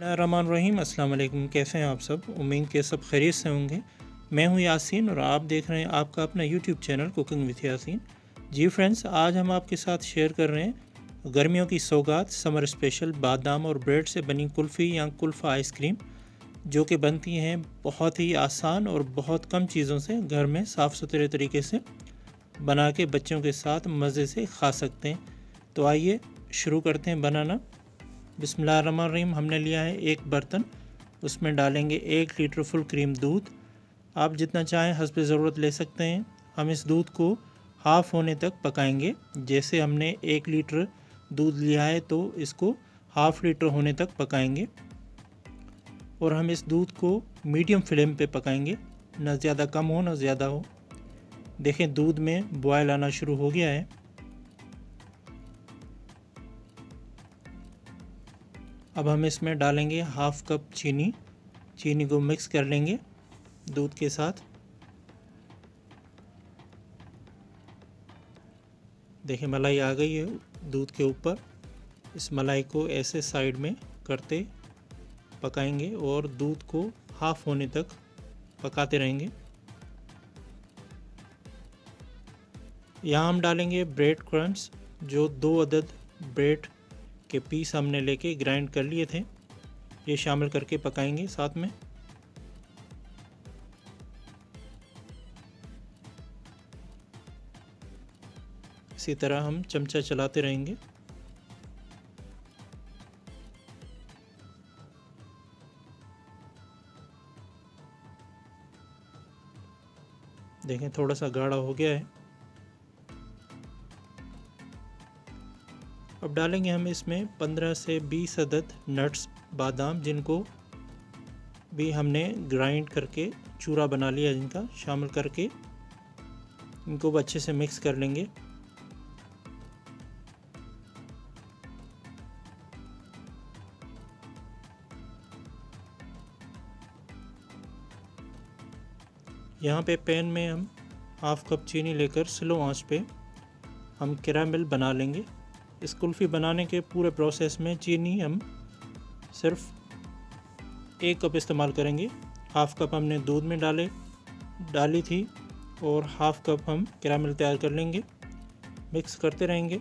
बिस्मिल्लाहिर्रहमानिर्रहीम। अस्सलाम वालेकुम। कैसे हैं आप सब? उम्मीद के सब खैरियत से होंगे। मैं हूं यासीन और आप देख रहे हैं आपका अपना YouTube channel cooking with Yaseen. जी फ्रेंड्स, आज हम आपके साथ शेयर कर रहे हैं गर्मियों की सौगात समर स्पेशल बादाम और ब्रेड से बनी कुल्फ़ी या कुल्फ़ा आइसक्रीम, जो कि बनती हैं बहुत ही आसान और बहुत कम चीज़ों से घर में साफ़ सुथरे तरीके से बना के बच्चों के साथ मज़े से खा सकते हैं। तो आइए शुरू करते हैं बनाना। बिस्मिल्लाहिर्रहमानिर्रहीम। हमने लिया है एक बर्तन, उसमें डालेंगे 1 लीटर फुल क्रीम दूध। आप जितना चाहें हस्ब ज़रूरत ले सकते हैं। हम इस दूध को हाफ़ होने तक पकाएंगे। जैसे हमने 1 लीटर दूध लिया है तो इसको हाफ़ लीटर होने तक पकाएंगे और हम इस दूध को मीडियम फ्लेम पे पकाएंगे, ना ज़्यादा कम हो ना ज़्यादा हो। देखें दूध में बॉयल आना शुरू हो गया है। अब हम इसमें डालेंगे हाफ़ कप चीनी। चीनी को मिक्स कर लेंगे दूध के साथ। देखिए मलाई आ गई है दूध के ऊपर। इस मलाई को ऐसे साइड में करते पकाएंगे और दूध को हाफ़ होने तक पकाते रहेंगे। यहाँ हम डालेंगे ब्रेड क्रम्स, जो 2 अदद ब्रेड के पीस हमने लेके ग्राइंड कर लिए थे, ये शामिल करके पकाएंगे साथ में। इसी तरह हम चमचा चलाते रहेंगे। देखें थोड़ा सा गाढ़ा हो गया है। अब डालेंगे हम इसमें 15 से 20 अदद नट्स बादाम, जिनको भी हमने ग्राइंड करके चूरा बना लिया, जिनका शामिल करके इनको भी अच्छे से मिक्स कर लेंगे। यहाँ पे पैन में हम हाफ़ कप चीनी लेकर स्लो आंच पे हम कैरामल बना लेंगे। इस कुल्फ़ी बनाने के पूरे प्रोसेस में चीनी हम सिर्फ 1 कप इस्तेमाल करेंगे। हाफ़ कप हमने दूध में डाली थी और हाफ़ कप हम कैरामल तैयार कर लेंगे। मिक्स करते रहेंगे।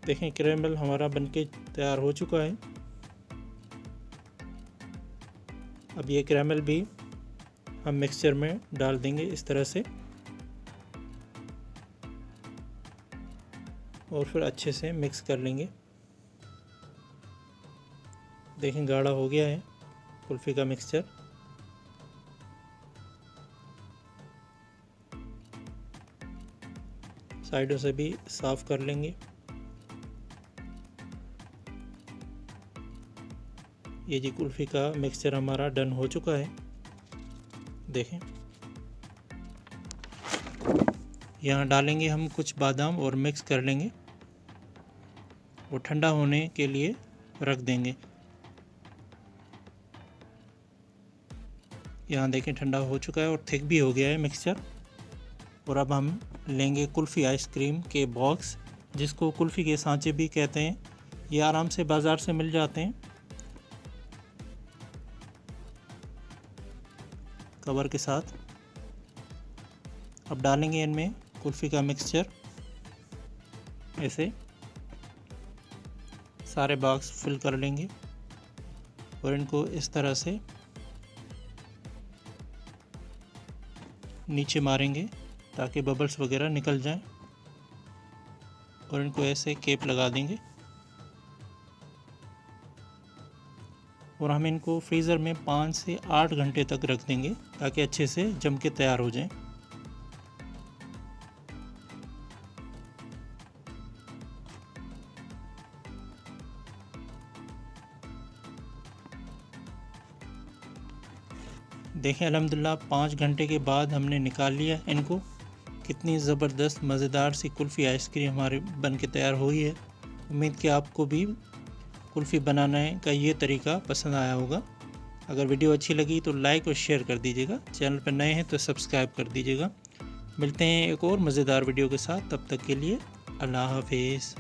देखें कैरामल हमारा बनके तैयार हो चुका है। अब ये कैरामल भी हम मिक्सचर में डाल देंगे इस तरह से और फिर अच्छे से मिक्स कर लेंगे। देखें गाढ़ा हो गया है कुल्फ़ी का मिक्सचर। साइडों से भी साफ़ कर लेंगे। ये जी कुल्फ़ी का मिक्सचर हमारा डन हो चुका है। देखें यहाँ डालेंगे हम कुछ बादाम और मिक्स कर लेंगे और ठंडा होने के लिए रख देंगे। यहाँ देखें ठंडा हो चुका है और थिक भी हो गया है मिक्सचर। और अब हम लेंगे कुल्फ़ी आइसक्रीम के बॉक्स, जिसको कुल्फ़ी के सांचे भी कहते हैं। ये आराम से बाज़ार से मिल जाते हैं। कवर के साथ अब डालेंगे इनमें कुल्फ़ी का मिक्सचर। ऐसे सारे बॉक्स फिल कर लेंगे और इनको इस तरह से नीचे मारेंगे ताकि बबल्स वगैरह निकल जाएं और इनको ऐसे केप लगा देंगे और हम इनको फ्रीज़र में 5 से 8 घंटे तक रख देंगे ताकि अच्छे से जम के तैयार हो जाएं। देखें अल्हम्दुलिल्लाह 5 घंटे के बाद हमने निकाल लिया इनको। कितनी ज़बरदस्त मज़ेदार सी कुल्फ़ी आइसक्रीम हमारे बन के तैयार हुई है। उम्मीद कि आपको भी कुल्फ़ी बनाने का ये तरीका पसंद आया होगा। अगर वीडियो अच्छी लगी तो लाइक और शेयर कर दीजिएगा। चैनल पर नए हैं तो सब्सक्राइब कर दीजिएगा। मिलते हैं एक और मज़ेदार वीडियो के साथ, तब तक के लिए अल्लाह हाफिज़।